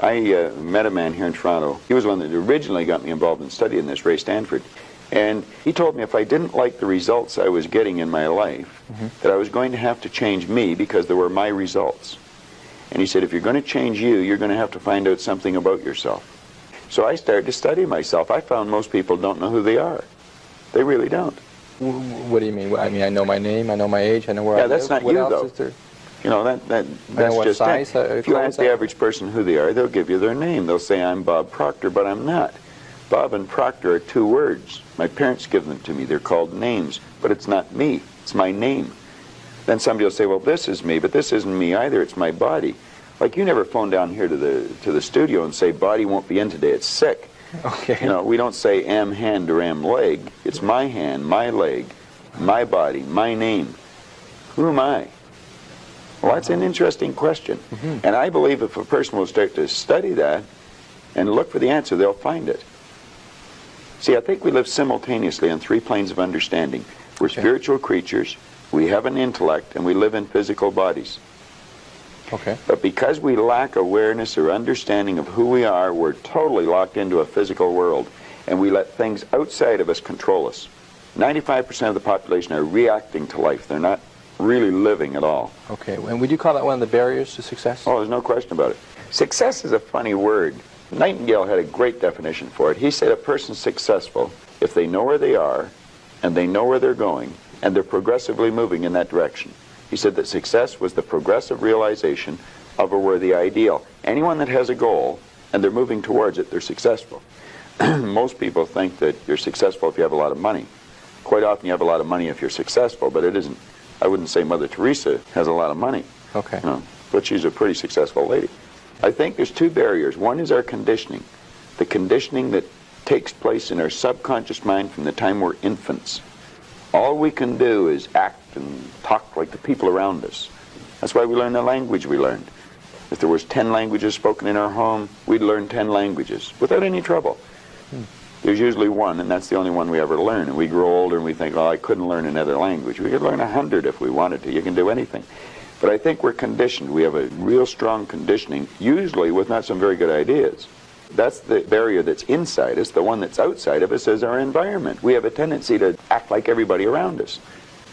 I met a man here in Toronto. He was one that originally got me involved in studying this, Ray Stanford. And he told me if I didn't like the results I was getting in my life, that I was going to have to change me because they were my results. And he said, if you're going to change you, you're going to have to find out something about yourself. So I started to study myself. I found most people don't know who they are. They really don't. What do you mean? I mean, I know my name, I know my age, I know where I live. Yeah, that's not what you, else though. Is there? You know, that's what just size, it. If you ask the average person who they are, they'll give you their name. They'll say, I'm Bob Proctor, but I'm not. Bob and Proctor are two words. My parents give them to me. They're called names, but it's not me. It's my name. Then somebody will say, well, this is me, but this isn't me either. It's my body. Like you never phone down here to the studio and say, body won't be in today. It's sick. Okay. You know, we don't say am hand or am leg. It's my hand, my leg, my body, my name. Who am I? Well, that's an interesting question. And I believe if a person will start to study that and look for the answer, they'll find it. See, I think we live simultaneously on three planes of understanding. We're spiritual creatures, we have an intellect, and we live in physical bodies. Okay. But because we lack awareness or understanding of who we are, we're totally locked into a physical world, and we let things outside of us control us. 95% of the population are reacting to life. They're not really living at all. Okay, and would you call that one of the barriers to success? Oh, there's no question about it. Success is a funny word. Nightingale had a great definition for it. He said a person's successful if they know where they are, and they know where they're going, and they're progressively moving in that direction. He said that success was the progressive realization of a worthy ideal. Anyone that has a goal, and they're moving towards it, they're successful. Most people think that you're successful if you have a lot of money. Quite often you have a lot of money if you're successful, but it isn't. I wouldn't say Mother Teresa has a lot of money. Okay. No, but she's a pretty successful lady. I think there's two barriers. One is our conditioning. The conditioning that takes place in our subconscious mind from the time we're infants. All we can do is act and talk like the people around us. That's why we learn the language we learned. If there was 10 languages spoken in our home, we'd learn 10 languages without any trouble. There's usually one, and that's the only one we ever learn. And we grow older and we think, oh, I couldn't learn another language. We could learn 100 if we wanted to. You can do anything. But I think we're conditioned. We have a real strong conditioning, usually with not some very good ideas. That's the barrier that's inside us. The one that's outside of us is our environment. We have a tendency to act like everybody around us.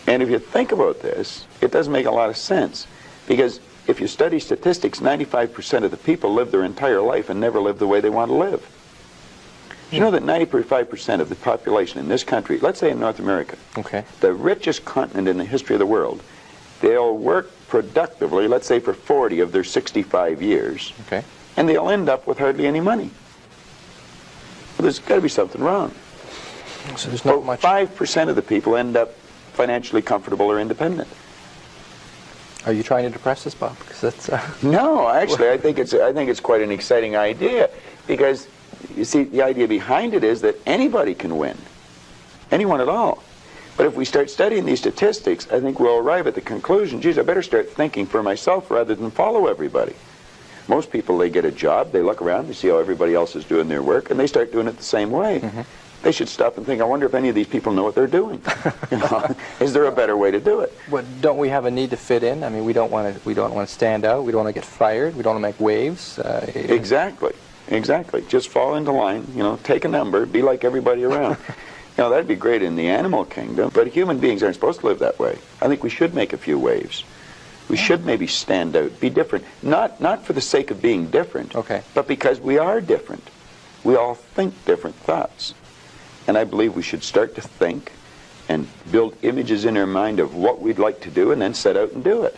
And if you think about this, it doesn't make a lot of sense. Because if you study statistics, 95% of the people live their entire life and never live the way they want to live. You know that 95% of the population in this country, let's say in North America, the richest continent in the history of the world, they'll work productively, let's say for 40 of their 65 years, and they'll end up with hardly any money. Well, there's got to be something wrong. So there's not much. 5% of the people end up financially comfortable or independent. Are you trying to depress us, Bob? Because that's No, actually, I think it's quite an exciting idea, because you see, the idea behind it is that anybody can win. Anyone at all. But if we start studying these statistics, I think we'll arrive at the conclusion, geez, I better start thinking for myself rather than follow everybody. Most people, they get a job, they look around, they see how everybody else is doing their work, and they start doing it the same way. They should stop and think, I wonder if any of these people know what they're doing. You know, is there a better way to do it? But don't we have a need to fit in? I mean, we don't want to stand out, we don't want to get fired, we don't want to make waves. Exactly. Exactly. Just fall into line, you know, take a number, be like everybody around. You know, that'd be great in the animal kingdom, but human beings aren't supposed to live that way. I think we should make a few waves. We should maybe stand out, be different. Not for the sake of being different, but because we are different. We all think different thoughts. And I believe we should start to think and build images in our mind of what we'd like to do and then set out and do it.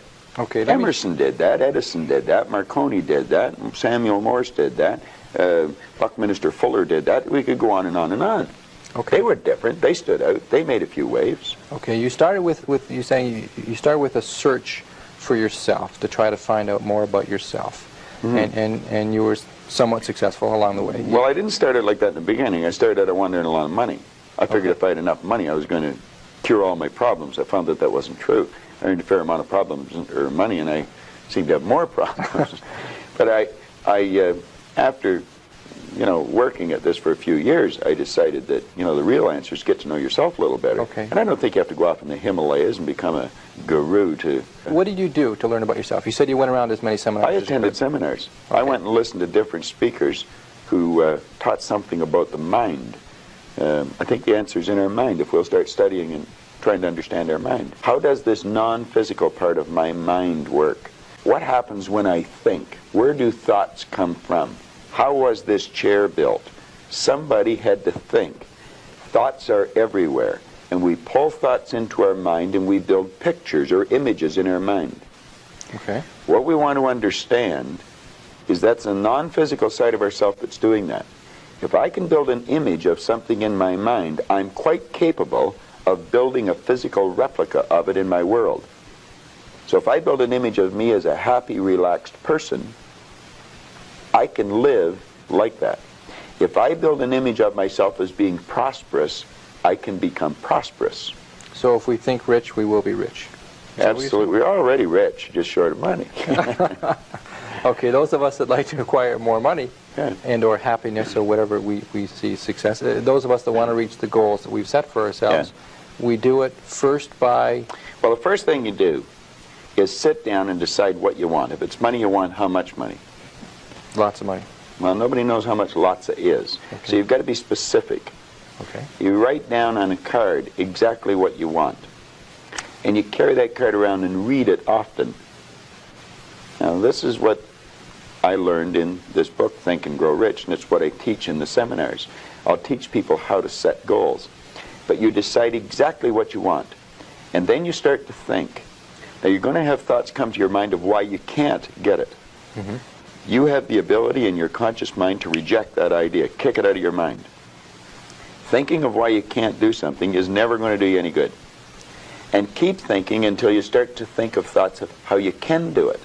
Emerson did that, Edison did that, Marconi did that, Samuel Morse did that, Buckminster Fuller did that. We could go on and on and on. They were different. They stood out. They made a few waves. You started with you saying you started with a search for yourself to try to find out more about yourself, and you were somewhat successful along the way. Well, I didn't start it like that in the beginning. I started out wanting a lot of money. I figured if I had enough money, I was going to cure all my problems. I found that that wasn't true. I earned a fair amount of problems or money, and I seemed to have more problems. But I after working at this for a few years, I decided that, the real answer is get to know yourself a little better. Okay. And I don't think you have to go off in the Himalayas and become a guru to... What did you do to learn about yourself? You said you went around as many seminars. I as you attended could. seminars. Okay. I went and listened to different speakers who taught something about the mind. I think the answer is in our mind if we'll start studying and trying to understand our mind. How does this non-physical part of my mind work? What happens when I think? Where do thoughts come from? How was this chair built? Somebody had to think. Thoughts are everywhere, and we pull thoughts into our mind and we build pictures or images in our mind. Okay. What we want to understand is that's a non-physical side of ourself that's doing that. If I can build an image of something in my mind, I'm quite capable of building a physical replica of it in my world. So if I build an image of me as a happy, relaxed person, I can live like that. If I build an image of myself as being prosperous, I can become prosperous. So if we think rich, we will be rich. Absolutely. We're already rich, just short of money. Okay, those of us that like to acquire more money Yeah. and or happiness or whatever we see success, those of us that want to reach the goals that we've set for ourselves, we do it first by... Well, the first thing you do is sit down and decide what you want. If it's money you want, how much money? Lots of money. Well, nobody knows how much lots is. Okay. So you've got to be specific. Okay. You write down on a card exactly what you want. And you carry that card around and read it often. Now, this is what I learned in this book, Think and Grow Rich, and it's what I teach in the seminars. I'll teach people how to set goals. But you decide exactly what you want. And then you start to think. Now, you're going to have thoughts come to your mind of why you can't get it. Mm-hmm. You have the ability in your conscious mind to reject that idea, kick it out of your mind. Thinking of why you can't do something is never going to do you any good. And keep thinking until you start to think of thoughts of how you can do it.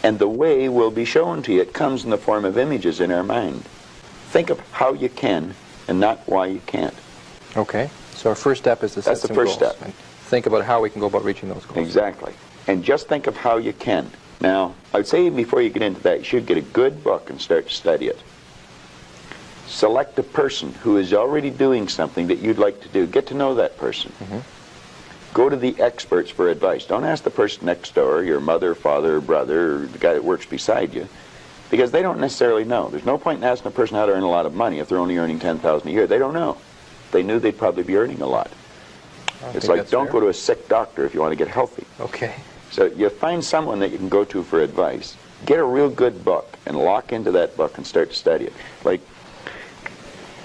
And the way will be shown to you. It comes in the form of images in our mind. Think of how you can and not why you can't. Okay. So our first step is to set That's the some first goals step. and think about how we can go about reaching those goals. Exactly. And just think of how you can. Now, I would say before you get into that, you should get a good book and start to study it. Select a person who is already doing something that you'd like to do. Get to know that person. Mm-hmm. Go to the experts for advice. Don't ask the person next door, your mother, father, brother, or the guy that works beside you, because they don't necessarily know. There's no point in asking a person how to earn a lot of money if they're only earning $10,000 a year. They don't know. If they knew, they'd probably be earning a lot. It's like, don't go to a sick doctor if you want to get healthy. Okay. So you find someone that you can go to for advice. Get a real good book and lock into that book and start to study it. Like,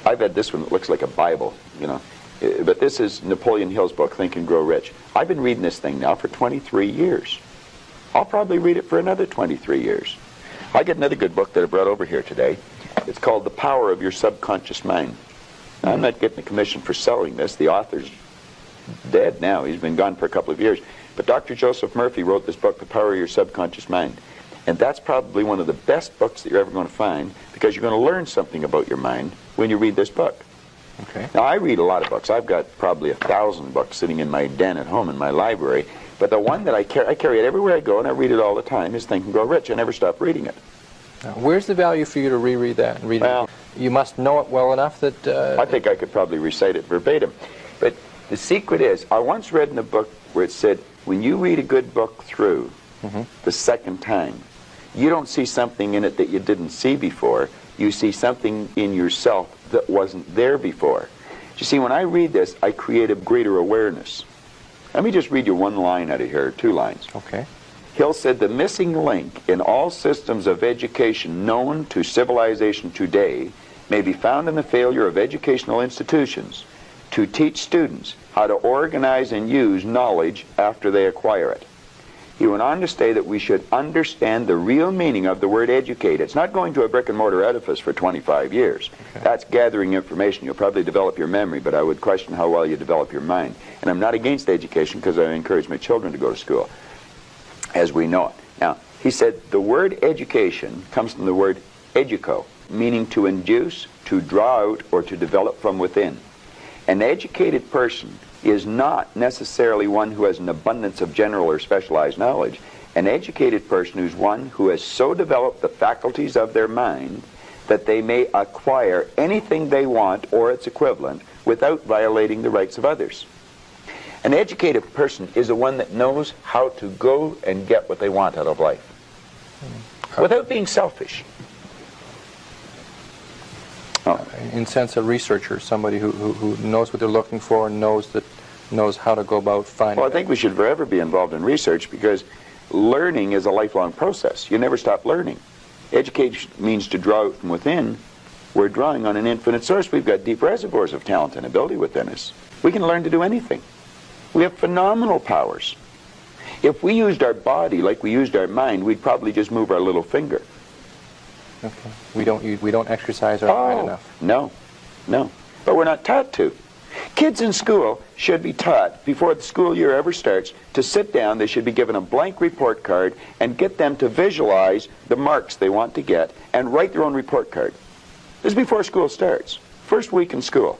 I've had this one that looks like a Bible, but this is Napoleon Hill's book, Think and Grow Rich. I've been reading this thing now for 23 years. I'll probably read it for another 23 years. I got another good book that I brought over here today. It's called The Power of Your Subconscious Mind. Now, I'm not getting a commission for selling this. The author's dead now. He's been gone for a couple of years. But Dr. Joseph Murphy wrote this book, The Power of Your Subconscious Mind. And that's probably one of the best books that you're ever going to find, because you're going to learn something about your mind when you read this book. Okay. Now, I read a lot of books. I've got probably 1,000 books sitting in my den at home in my library. But the one that I carry it everywhere I go, and I read it all the time, is Think and Grow Rich. I never stop reading it. Now, where's the value for you to reread that and read Well, it? You must know it well enough that... I think I could probably recite it verbatim. But the secret is, I once read in a book where it said, when you read a good book through the second time, you don't see something in it that you didn't see before. You see something in yourself that wasn't there before. You see, when I read this, I create a greater awareness. Let me just read you one line out of here, 2 lines. Okay. Hill said, the missing link in all systems of education known to civilization today may be found in the failure of educational institutions to teach students how to organize and use knowledge after they acquire it. He went on to say that we should understand the real meaning of the word educate. It's not going to a brick and mortar edifice for 25 years. Okay. That's gathering information. You'll probably develop your memory, but I would question how well you develop your mind. And I'm not against education, because I encourage my children to go to school, as we know it. Now, he said the word education comes from the word educo, meaning to induce, to draw out, or to develop from within. An educated person is not necessarily one who has an abundance of general or specialized knowledge. An educated person is one who has so developed the faculties of their mind that they may acquire anything they want or its equivalent without violating the rights of others. An educated person is the one that knows how to go and get what they want out of life without being selfish. Oh. In sense, a researcher, somebody who knows what they're looking for and knows how to go about finding Well, I think we should forever be involved in research, because learning is a lifelong process. You never stop learning. Education means to draw out from within. We're drawing on an infinite source. We've got deep reservoirs of talent and ability within us. We can learn to do anything. We have phenomenal powers. If we used our body like we used our mind, we'd probably just move our little finger. Okay. We don't exercise our mind enough. No. But we're not taught to. Kids in school should be taught, before the school year ever starts, to sit down. They should be given a blank report card and get them to visualize the marks they want to get and write their own report card. This is before school starts, first week in school.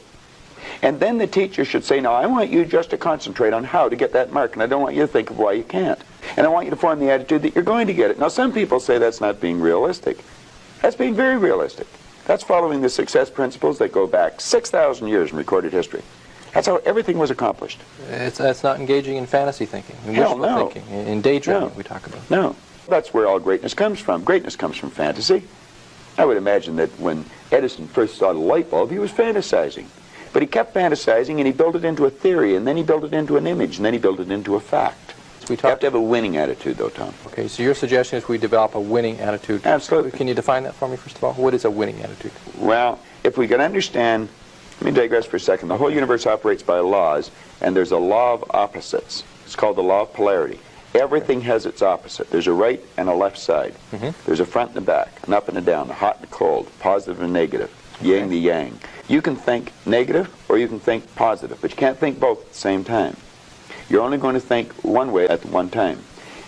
And then the teacher should say, now I want you just to concentrate on how to get that mark, and I don't want you to think of why you can't. And I want you to form the attitude that you're going to get it. Now some people say that's not being realistic. That's being very realistic. That's following the success principles that go back 6,000 years in recorded history. That's how everything was accomplished. It's not engaging in fantasy thinking, in Hell, wishful no. thinking, in daydreaming No. we talk about. No. That's where all greatness comes from. Greatness comes from fantasy. I would imagine that when Edison first saw the light bulb, he was fantasizing. But he kept fantasizing, and he built it into a theory, and then he built it into an image, and then he built it into a fact. You have to have a winning attitude, though, Tom. Okay, so your suggestion is we develop a winning attitude. Absolutely. Can you define that for me, first of all? What is a winning attitude? Well, if we can understand, let me digress for a second. The whole universe operates by laws, and there's a law of opposites. It's called the law of polarity. Everything has its opposite. There's a right and a left side. There's a front and a back, an up and a down, a hot and a cold, positive and negative, yin the yang. You can think negative or you can think positive, but you can't think both at the same time. You're only going to think one way at one time.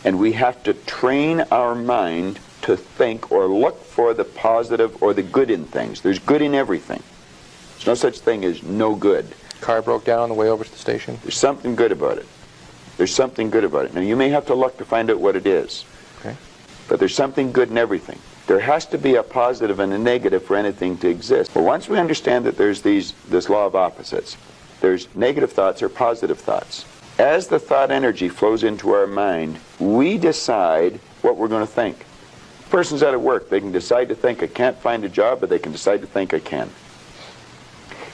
And we have to train our mind to think or look for the positive or the good in things. There's good in everything. There's no such thing as no good. Car broke down on the way over to the station. There's something good about it. There's something good about it. Now, you may have to look to find out what it is. Okay. But there's something good in everything. There has to be a positive and a negative for anything to exist. But once we understand that there's this law of opposites, there's negative thoughts or positive thoughts. As the thought energy flows into our mind, we decide what we're going to think. A person's out of work. They can decide to think, I can't find a job, but they can decide to think, I can.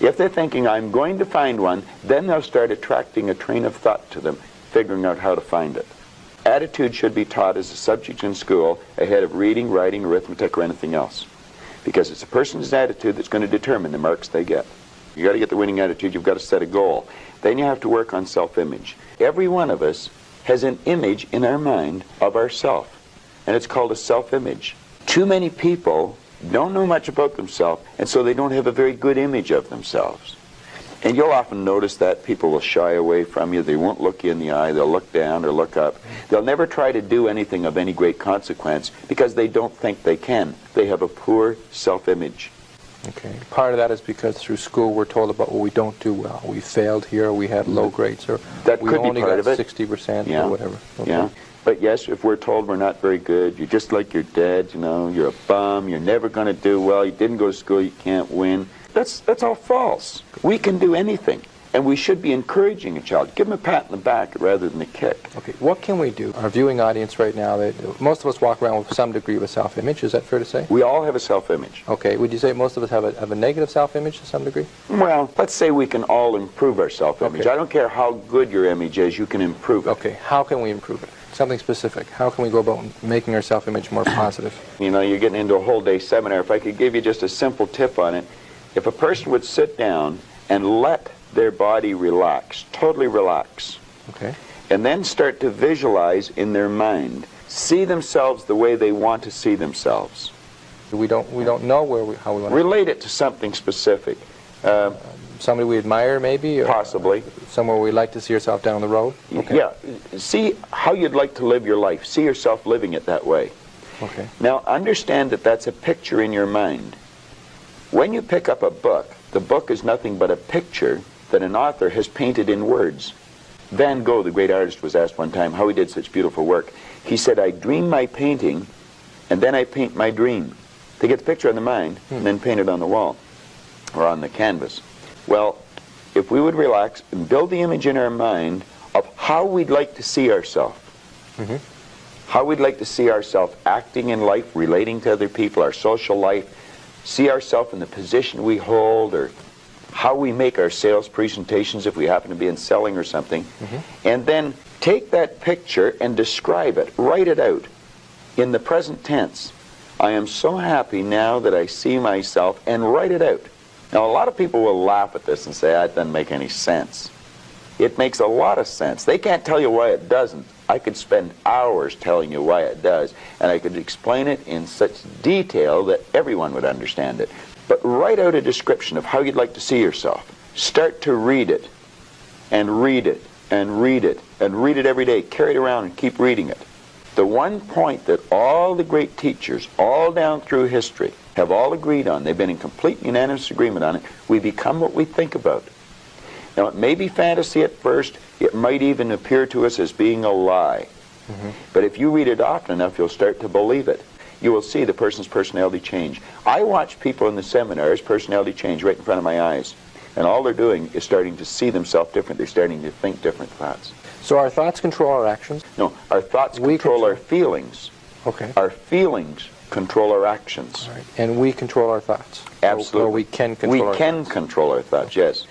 If they're thinking, I'm going to find one, then they'll start attracting a train of thought to them, figuring out how to find it. Attitude should be taught as a subject in school ahead of reading, writing, arithmetic, or anything else. Because it's a person's attitude that's going to determine the marks they get. You've got to get the winning attitude. You've got to set a goal. Then you have to work on self-image. Every one of us has an image in our mind of ourself, and it's called a self-image. Too many people don't know much about themselves, and so they don't have a very good image of themselves. And you'll often notice that people will shy away from you. They won't look you in the eye. They'll look down or look up. They'll never try to do anything of any great consequence because they don't think they can. They have a poor self-image. Okay. Part of that is because through school we're told about what we don't do well. We failed here, we had low grades, or that we could only be part got of it. 60% Yeah. or whatever. Okay. Yeah. But yes, if we're told we're not very good, you're just like your dad, you know, you're a bum, you're never going to do well, you didn't go to school, you can't win. That's all false. We can do anything. And we should be encouraging a child. Give them a pat in the back rather than a kick. Okay, what can we do? Our viewing audience right now, most of us walk around with some degree of a self-image. Is that fair to say? We all have a self-image. Okay, would you say most of us have a negative self-image to some degree? Well, let's say we can all improve our self-image. Okay. I don't care how good your image is, you can improve it. Okay, how can we improve it? Something specific. How can we go about making our self-image more positive? You know, you're getting into a whole day seminar. If I could give you just a simple tip on it, if a person would sit down and let their body relax, totally relax, Okay. and then start to visualize in their mind, see themselves the way they want to see themselves. We don't know how we want to. Relate it to something specific. Somebody we admire, maybe? Or Possibly. Somewhere we'd like to see ourselves down the road? Okay. Yeah. See how you'd like to live your life. See yourself living it that way. Okay. Now, understand that that's a picture in your mind. When you pick up a book, the book is nothing but a picture that an author has painted in words. Van Gogh, the great artist, was asked one time how he did such beautiful work. He said, I dream my painting, and then I paint my dream. They get the picture in the mind and then paint it on the wall or on the canvas. Well, if we would relax and build the image in our mind of how we'd like to see ourselves, how we'd like to see ourselves acting in life, relating to other people, our social life, see ourselves in the position we hold, or how we make our sales presentations if we happen to be in selling or something, and then take that picture and describe it, write it out in the present tense. I am so happy now that I see myself, and write it out. Now, a lot of people will laugh at this and say, that doesn't make any sense. It makes a lot of sense. They can't tell you why it doesn't. I could spend hours telling you why it does, and I could explain it in such detail that everyone would understand it. But write out a description of how you'd like to see yourself. Start to read it, and read it, and read it, and read it every day. Carry it around and keep reading it. The one point that all the great teachers, all down through history, have all agreed on, they've been in complete unanimous agreement on it, we become what we think about. Now, it may be fantasy at first, it might even appear to us as being a lie. But if you read it often enough, you'll start to believe it. You will see the person's personality change. I watch people in the seminars, personality change right in front of my eyes. And all they're doing is starting to see themselves different. They're starting to think different thoughts. So our thoughts control our actions? No, our thoughts control our feelings. Okay. Our feelings control our actions. All right. And we control our thoughts? Absolutely. Or we can control our thoughts? We can control our thoughts, yes.